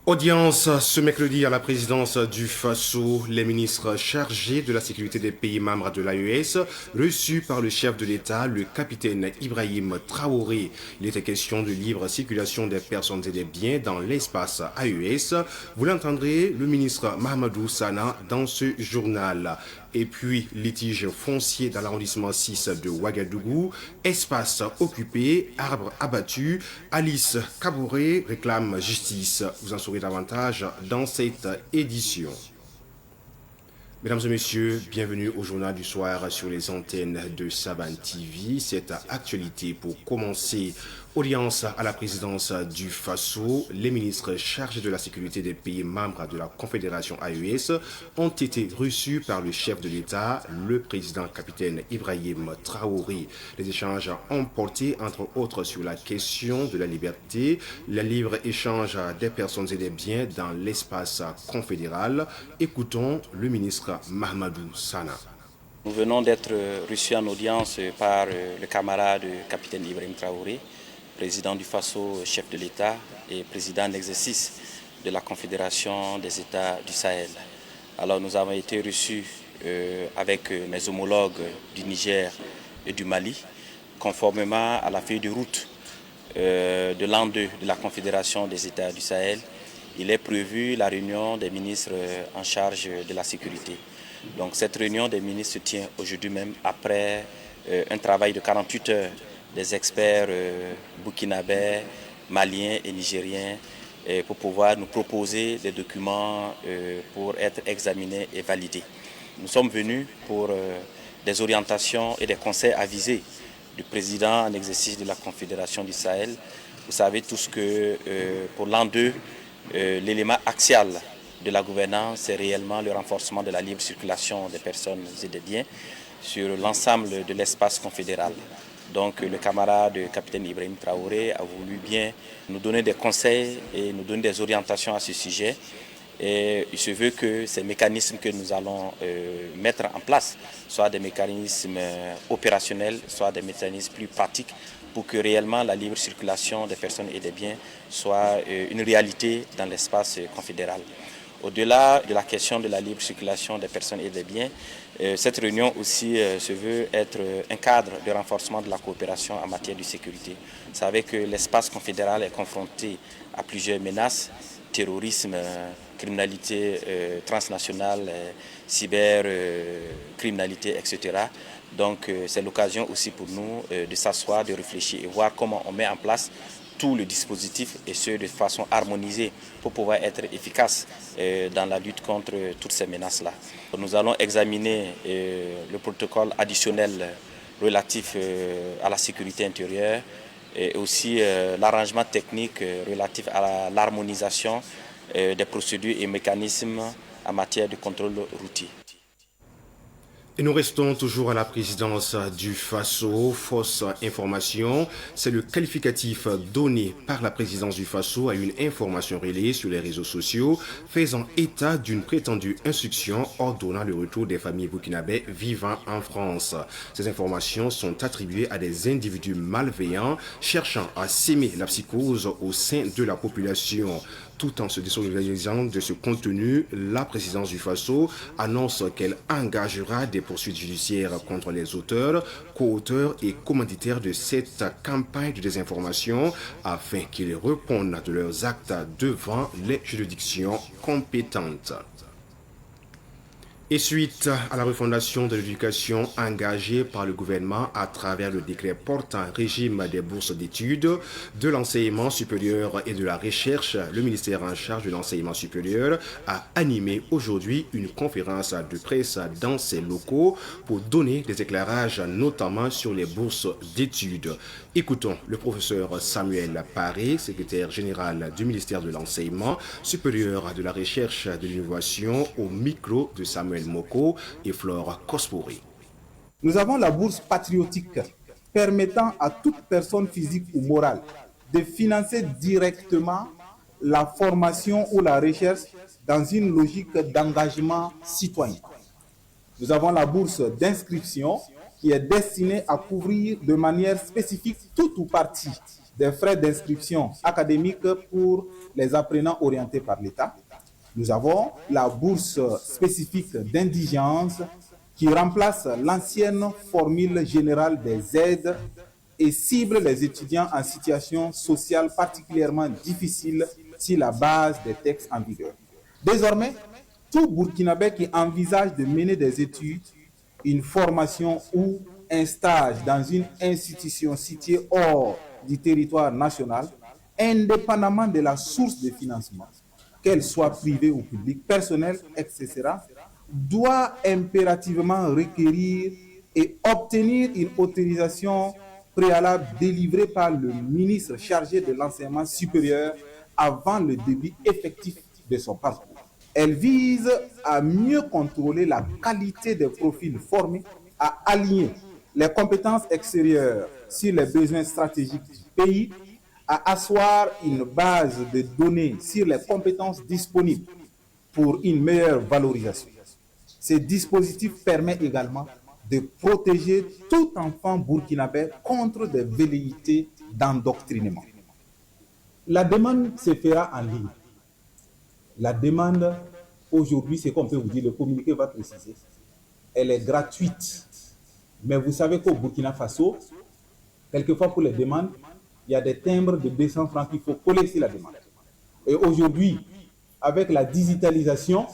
Audience ce mercredi à la présidence du FASO, les ministres chargés de la sécurité des pays membres de l'AES, reçus par le chef de l'État, le capitaine Ibrahim Traoré. Il était question de libre circulation des personnes et des biens dans l'espace AES. Vous l'entendrez, le ministre Mahamadou Sana dans ce journal. Et puis, litige foncier dans l'arrondissement 6 de Ouagadougou, espace occupé, arbres abattus. Alice Kabouré réclame justice. Vous en saurez davantage dans cette édition. Mesdames et messieurs, bienvenue au journal du soir sur les antennes de Saban TV. Cette actualité pour commencer. Audience à la présidence du FASO, les ministres chargés de la sécurité des pays membres de la Confédération AES ont été reçus par le chef de l'État, le président capitaine Ibrahim Traoré. Les échanges ont porté entre autres sur la question de la liberté, le libre échange des personnes et des biens dans l'espace confédéral. Écoutons le ministre Mahamadou Sana. Nous venons d'être reçus en audience par le camarade capitaine Ibrahim Traoré, président du FASO, chef de l'État et président d'exercice de la Confédération des États du Sahel. Alors nous avons été reçus avec mes homologues du Niger et du Mali, conformément à la feuille de route de l'an 2 de la Confédération des États du Sahel. Il est prévu la réunion des ministres en charge de la sécurité. Donc cette réunion des ministres se tient aujourd'hui même après un travail de 48 heures des experts burkinabés, maliens et nigériens pour pouvoir nous proposer des documents pour être examinés et validés. Nous sommes venus pour des orientations et des conseils avisés du président en exercice de la Confédération du Sahel. Vous savez tous que pour l'an 2, l'élément axial de la gouvernance, c'est réellement le renforcement de la libre circulation des personnes et des biens sur l'ensemble de l'espace confédéral. Donc le camarade capitaine Ibrahim Traoré a voulu bien nous donner des conseils et nous donner des orientations à ce sujet. Et il se veut que ces mécanismes que nous allons mettre en place soient des mécanismes opérationnels, soient des mécanismes plus pratiques pour que réellement la libre circulation des personnes et des biens soit une réalité dans l'espace confédéral. Au-delà de la question de la libre circulation des personnes et des biens, cette réunion aussi se veut être un cadre de renforcement de la coopération en matière de sécurité. Vous savez que l'espace confédéral est confronté à plusieurs menaces, terrorisme, criminalité transnationale, cybercriminalité, etc. Donc c'est l'occasion aussi pour nous de s'asseoir, de réfléchir et voir comment on met en place tout le dispositif et ce de façon harmonisée pour pouvoir être efficace dans la lutte contre toutes ces menaces-là. Nous allons examiner le protocole additionnel relatif à la sécurité intérieure et aussi l'arrangement technique relatif à l'harmonisation des procédures et mécanismes en matière de contrôle routier. Et nous restons toujours à la présidence du FASO. Fausse information, c'est le qualificatif donné par la présidence du FASO à une information relayée sur les réseaux sociaux faisant état d'une prétendue instruction ordonnant le retour des familles burkinabés vivant en France. Ces informations sont attribuées à des individus malveillants cherchant à s'aimer la psychose au sein de la population. Tout en se désolidarisant de ce contenu, la présidence du FASO annonce qu'elle engagera des poursuites judiciaires contre les auteurs, co-auteurs et commanditaires de cette campagne de désinformation afin qu'ils répondent de leurs actes devant les juridictions compétentes. Et suite à la refondation de l'éducation engagée par le gouvernement à travers le décret portant régime des bourses d'études, de l'enseignement supérieur et de la recherche, le ministère en charge de l'enseignement supérieur a animé aujourd'hui une conférence de presse dans ses locaux pour donner des éclairages notamment sur les bourses d'études. Écoutons le professeur Samuel Paré, secrétaire général du ministère de l'enseignement supérieur, de la recherche et de l'innovation au micro de Samuel Moko et Flore Kospori. Nous avons la bourse patriotique permettant à toute personne physique ou morale de financer directement la formation ou la recherche dans une logique d'engagement citoyen. Nous avons la bourse d'inscription qui est destinée à couvrir de manière spécifique toute ou partie des frais d'inscription académique pour les apprenants orientés par l'État. Nous avons la bourse spécifique d'indigence qui remplace l'ancienne formule générale des aides et cible les étudiants en situation sociale particulièrement difficile sur la base des textes en vigueur. Désormais, tout Burkinabé qui envisage de mener des études, une formation ou un stage dans une institution située hors du territoire national, indépendamment de la source de financement, qu'elle soit privée ou publique, personnelle, etc., doit impérativement requérir et obtenir une autorisation préalable délivrée par le ministre chargé de l'enseignement supérieur avant le début effectif de son parcours. Elle vise à mieux contrôler la qualité des profils formés, à aligner les compétences extérieures sur les besoins stratégiques du pays, à asseoir une base de données sur les compétences disponibles pour une meilleure valorisation. Ce dispositif permet également de protéger tout enfant burkinabé contre des velléités d'endoctrinement. La demande se fera en ligne. La demande, aujourd'hui, c'est comme on peut vous dire, le communiqué va préciser, elle est gratuite. Mais vous savez qu'au Burkina Faso, quelquefois pour les demandes, il y a des timbres de 200 francs qu'il faut coller sur la demande. Et aujourd'hui, avec la digitalisation,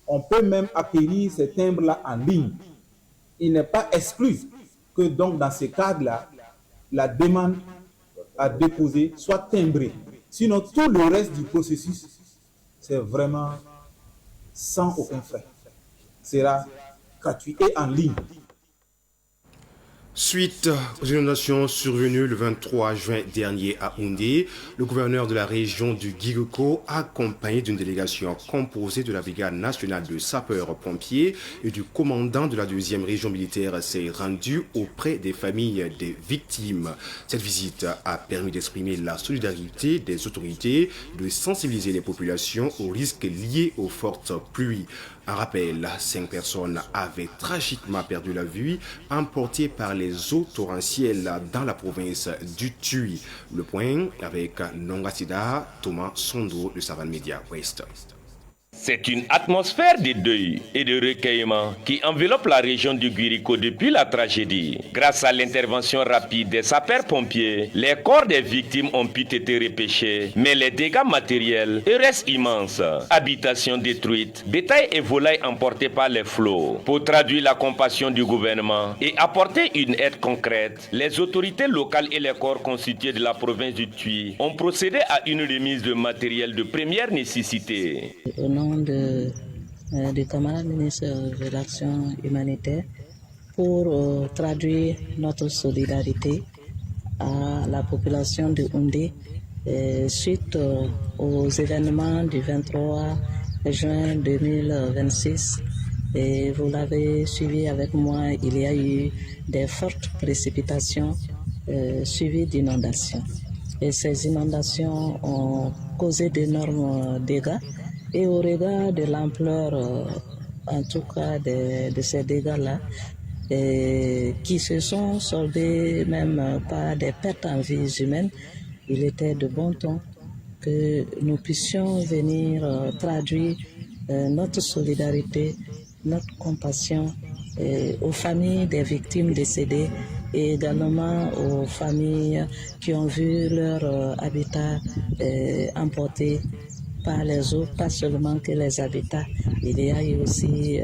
on peut même acquérir ces timbres-là en ligne. Il n'est pas exclu que donc dans ce cadre-là, la demande à déposer soit timbrée. Sinon, tout le reste du processus, c'est vraiment sans aucun frais. Sera gratuit et en ligne. Suite aux inondations survenues le 23 juin dernier à Houndé, le gouverneur de la région du Guigoko, accompagné d'une délégation composée de la Brigade nationale de sapeurs-pompiers et du commandant de la 2e région militaire, s'est rendu auprès des familles des victimes. Cette visite a permis d'exprimer la solidarité des autorités, de sensibiliser les populations aux risques liés aux fortes pluies. Un rappel, 5 personnes avaient tragiquement perdu la vie, emportées par les eaux torrentielles dans la province du Tui. Le point avec Nongatida, Thomas Sondo de Savane Media West. C'est une atmosphère de deuil et de recueillement qui enveloppe la région du Guirico depuis la tragédie. Grâce à l'intervention rapide des sapeurs-pompiers, les corps des victimes ont pu être repêchés, mais les dégâts matériels restent immenses. Habitations détruites, bétail et volailles emportés par les flots. Pour traduire la compassion du gouvernement et apporter une aide concrète, les autorités locales et les corps constitués de la province du Tui ont procédé à une remise de matériel de première nécessité. Au nom du camarade ministre de l'Action humanitaire pour traduire notre solidarité à la population de Houndé suite aux événements du 23 juin 2026. Et vous l'avez suivi avec moi, il y a eu des fortes précipitations suivies d'inondations. Et ces inondations ont causé d'énormes dégâts. Et au regard de l'ampleur, en tout cas, de ces dégâts-là, qui se sont soldés même par des pertes en vies humaines, il était de bon ton que nous puissions venir traduire notre solidarité, notre compassion aux familles des victimes décédées et également aux familles qui ont vu leur habitat emporté par les eaux, pas seulement que les habitats. Il y a eu aussi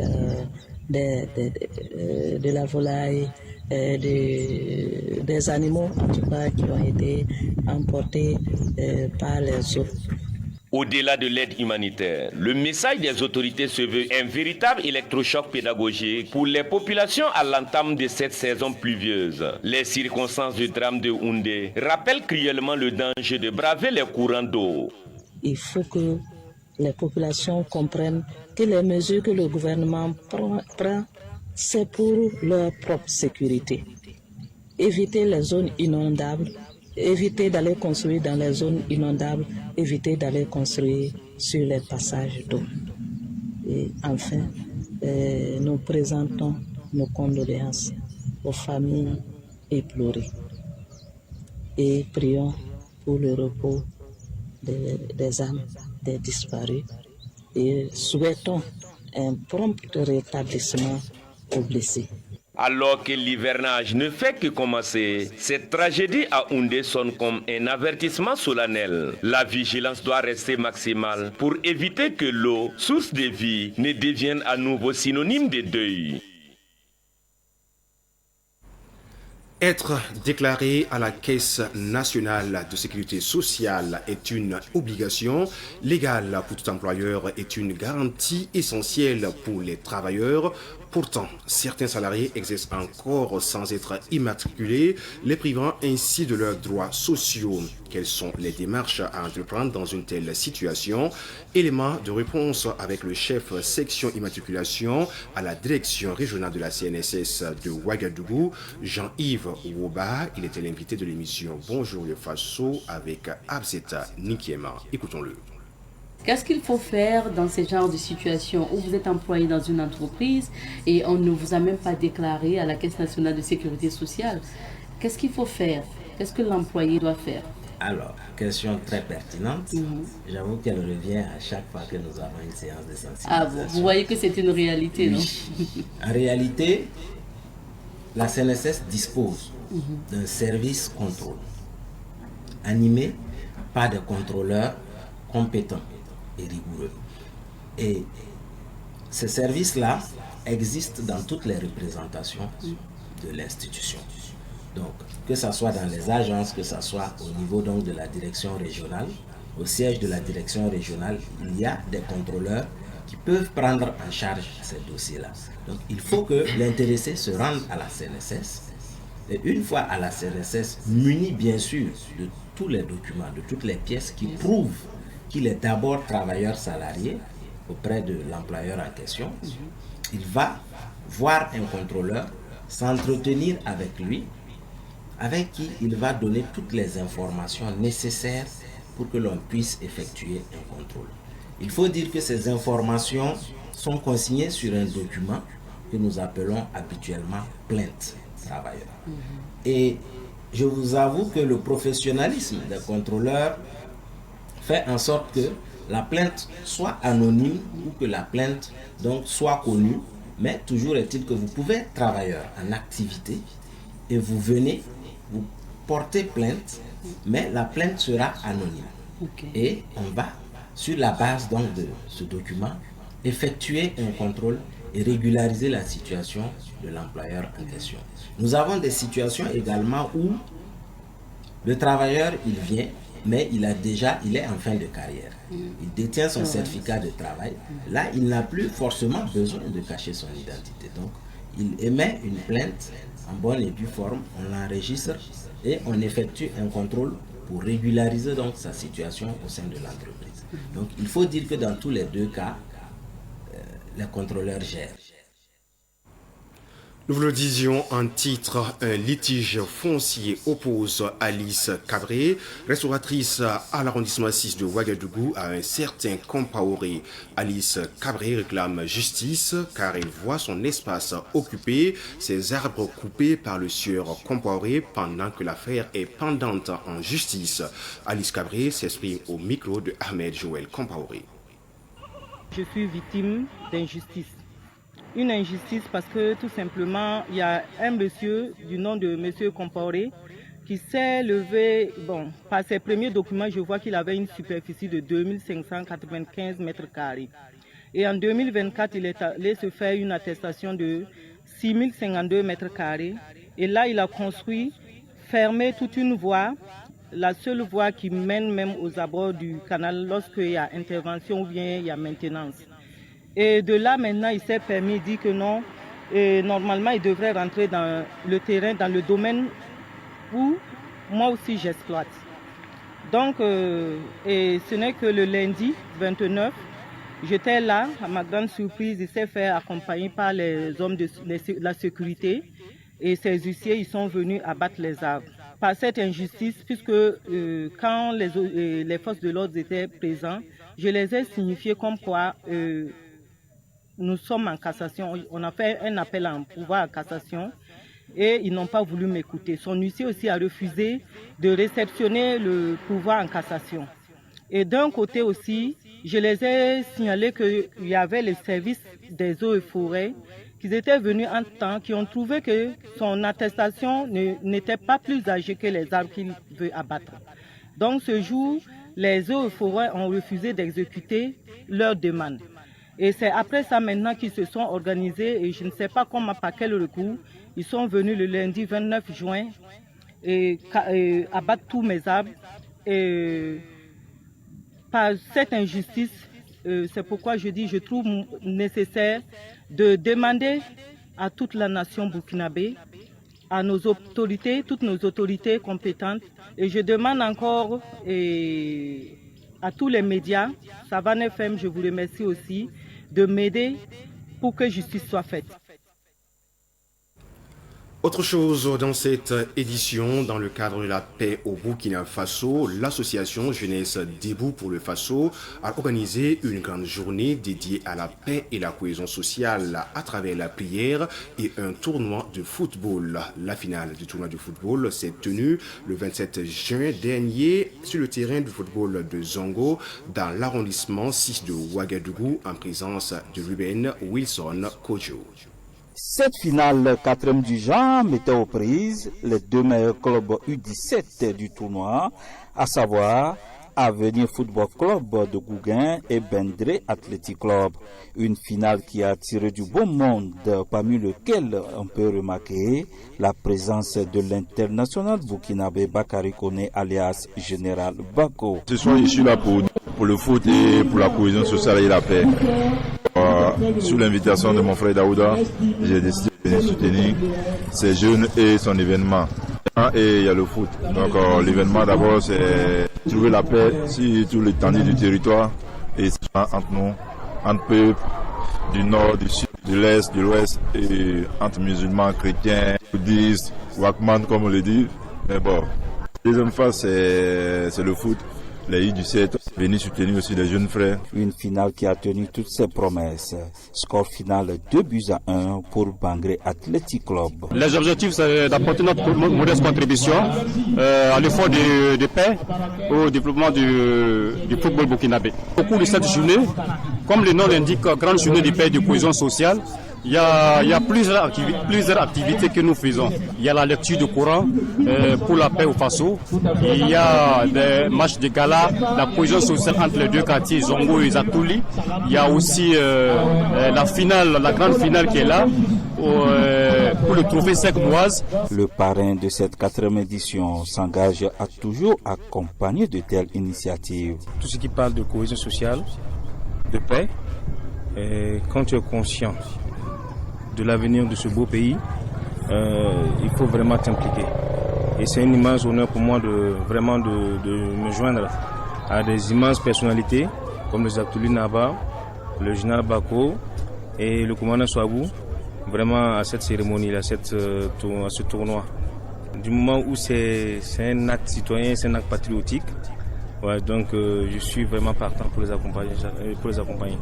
de la volaille, des animaux en tout cas qui ont été emportés par les eaux. Au-delà de l'aide humanitaire, le message des autorités se veut un véritable électrochoc pédagogique pour les populations à l'entame de cette saison pluvieuse. Les circonstances du drame de Houndé rappellent cruellement le danger de braver les courants d'eau. Il faut que les populations comprennent que les mesures que le gouvernement prend, c'est pour leur propre sécurité. Éviter les zones inondables, éviter d'aller construire dans les zones inondables, éviter d'aller construire sur les passages d'eau. Et enfin, nous présentons nos condoléances aux familles éplorées et prions pour le repos des âmes des disparus et souhaitons un prompt rétablissement aux blessés. Alors que l'hivernage ne fait que commencer, cette tragédie à Houndé sonne comme un avertissement solennel. La vigilance doit rester maximale pour éviter que l'eau, source de vie, ne devienne à nouveau synonyme de deuil. Être déclaré à la Caisse nationale de sécurité sociale est une obligation légale pour tout employeur, est une garantie essentielle pour les travailleurs. Pourtant, certains salariés exercent encore sans être immatriculés, les privant ainsi de leurs droits sociaux. Quelles sont les démarches à entreprendre dans une telle situation? Élément de réponse avec le chef section immatriculation à la direction régionale de la CNSS de Ouagadougou, Jean-Yves Woba. Il était l'invité de l'émission Bonjour le Faso avec Abzeta Nikiema. Écoutons-le. Qu'est-ce qu'il faut faire dans ce genre de situation où vous êtes employé dans une entreprise et on ne vous a même pas déclaré à la Caisse nationale de sécurité sociale? Qu'est-ce qu'il faut faire? Qu'est-ce que l'employé doit faire? Alors, question très pertinente. J'avoue qu'elle revient à chaque fois que nous avons une séance de sensibilisation. Ah bon, vous voyez que c'est une réalité, non? En réalité, la CNSS dispose d'un service contrôle animé par des contrôleurs compétents et rigoureux. Et ce service-là existe dans toutes les représentations de l'institution. Donc, que ce soit dans les agences, que ce soit au niveau donc de la direction régionale, au siège de la direction régionale, il y a des contrôleurs qui peuvent prendre en charge ces dossiers-là. Donc, il faut que l'intéressé se rende à la CNSS. Et une fois à la CNSS, muni bien sûr de tous les documents, de toutes les pièces qui prouvent qu'il est d'abord travailleur salarié auprès de l'employeur en question, il va voir un contrôleur, s'entretenir avec lui, avec qui il va donner toutes les informations nécessaires pour que l'on puisse effectuer un contrôle. Il faut dire que ces informations sont consignées sur un document que nous appelons habituellement plainte travailleur. Et je vous avoue que le professionnalisme des contrôleurs fait en sorte que la plainte soit anonyme ou que la plainte donc soit connue, mais toujours est-il que vous pouvez être travailleur en activité et vous venez, vous portez plainte, mais la plainte sera anonyme. Et on va, sur la base donc de ce document, effectuer un contrôle et régulariser la situation de l'employeur en question. Nous avons des situations également où le travailleur, il vient, mais il est en fin de carrière. Il détient son certificat de travail. Là, il n'a plus forcément besoin de cacher son identité. Donc, il émet une plainte en bonne et due forme, on l'enregistre et on effectue un contrôle pour régulariser donc sa situation au sein de l'entreprise. Donc, il faut dire que dans tous les deux cas, les contrôleurs gèrent. Nous vous le disions en titre, un litige foncier oppose Alice Cabré, restauratrice à l'arrondissement 6 de Ouagadougou, à un certain Compaoré. Alice Cabré réclame justice car elle voit son espace occupé, ses arbres coupés par le sieur Compaoré pendant que l'affaire est pendante en justice. Alice Cabré s'exprime au micro de Ahmed Joël Compaoré. Je suis victime d'injustice. Une injustice parce que tout simplement, il y a un monsieur du nom de monsieur Compaoré qui s'est levé, par ses premiers documents, je vois qu'il avait une superficie de 2595 mètres carrés. Et en 2024, il est allé se faire une attestation de 6052 mètres carrés. Et là, il a construit, fermé toute une voie, la seule voie qui mène même aux abords du canal lorsqu'il y a intervention ou bien il y a maintenance. Et de là, maintenant, il s'est permis, il dit que non, et normalement, il devrait rentrer dans le terrain, dans le domaine où moi aussi j'exploite. Donc, et ce n'est que le lundi 29, j'étais là, à ma grande surprise, il s'est fait accompagner par les hommes de la sécurité et ces huissiers, ils sont venus abattre les arbres. Par cette injustice, puisque quand les forces de l'ordre étaient présentes, je les ai signifiés comme quoi nous sommes en cassation. On a fait un appel en pouvoir à cassation et ils n'ont pas voulu m'écouter. Son huissier aussi a refusé de réceptionner le pouvoir en cassation. Et d'un côté aussi, je les ai signalé qu'il y avait les services des eaux et forêts qui étaient venus en temps, qui ont trouvé que son attestation n'était pas plus âgée que les arbres qu'il veut abattre. Donc ce jour, les eaux et forêts ont refusé d'exécuter leur demande. Et c'est après ça maintenant qu'ils se sont organisés et je ne sais pas comment, par quel recours, ils sont venus le lundi 29 juin et abattre tous mes arbres. Et par cette injustice, c'est pourquoi je trouve nécessaire de demander à toute la nation burkinabé, à nos autorités, toutes nos autorités compétentes, et je demande encore à tous les médias, Savane FM, je vous remercie aussi, de m'aider pour que justice soit faite. Autre chose dans cette édition, dans le cadre de la paix au Burkina Faso, l'association Jeunesse Debout pour le Faso a organisé une grande journée dédiée à la paix et la cohésion sociale à travers la prière et un tournoi de football. La finale du tournoi de football s'est tenue le 27 juin dernier sur le terrain du football de Zongo dans l'arrondissement 6 de Ouagadougou en présence de Ruben Wilson Kojo. Cette finale 4e du genre mettait aux prises les deux meilleurs clubs U17 du tournoi, à savoir Avenir Football Club de Gouguin et Bendré Athletic Club. Une finale qui a attiré du beau monde, parmi lequel on peut remarquer la présence de l'international burkinabé Bakary Koné alias Général Bako. Ce soir, je suis là pour le foot et pour la cohésion sociale et la paix. Sous l'invitation de mon frère Daouda, j'ai décidé de venir soutenir ces jeunes et son événement. Et il y a le foot. Donc l'événement d'abord c'est trouver la paix sur tout l'étendue du territoire et entre nous, entre peuples du nord, du sud, de l'est, de l'ouest et entre musulmans, chrétiens, bouddhistes, wakman comme on le dit. Mais bon, la deuxième phase c'est le foot. Les U17 venus soutenir aussi les jeunes frères. Une finale qui a tenu toutes ses promesses. Score final 2-1 pour Bangré Athletic Club. Les objectifs, c'est d'apporter notre modeste contribution à l'effort de paix au développement du football burkinabé. Au cours de cette journée, comme le nom l'indique, grande journée de paix et de cohésion sociale, il y a plusieurs activités que nous faisons. Il y a la lecture du Coran pour la paix au Faso. Il y a des matchs de gala, la cohésion sociale entre les deux quartiers, Zongo et Zatouli. Il y a aussi la grande finale qui est là pour le trophée Sec-Boise. Le parrain de cette 4e édition s'engage à toujours accompagner de telles initiatives. Tout ce qui parle de cohésion sociale, de paix, quand tu es conscient de l'avenir de ce beau pays, il faut vraiment t'impliquer. Et c'est un immense honneur pour moi de me joindre à des immenses personnalités comme le Zatouli Naba, le général Bako et le commandant Souabou, vraiment à cette cérémonie, à ce tournoi. Du moment où c'est un acte citoyen, c'est un acte patriotique, ouais, donc je suis vraiment partant pour les accompagner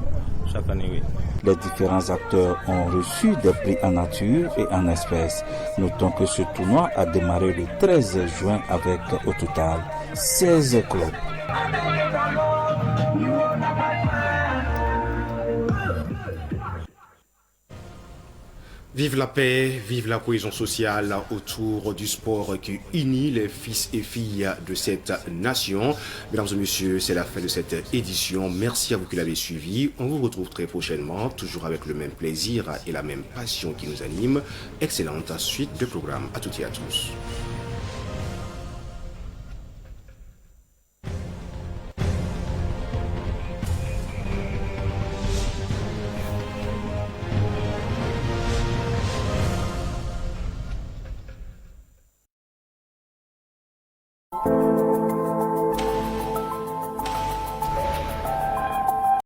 chaque année. Oui. Les différents acteurs ont reçu des prix en nature et en espèces. Notons que ce tournoi a démarré le 13 juin avec au total 16 clubs. Vive la paix, vive la cohésion sociale autour du sport qui unit les fils et filles de cette nation. Mesdames et messieurs, c'est la fin de cette édition. Merci à vous qui l'avez suivi. On vous retrouve très prochainement, toujours avec le même plaisir et la même passion qui nous anime. Excellente suite de programme à toutes et à tous.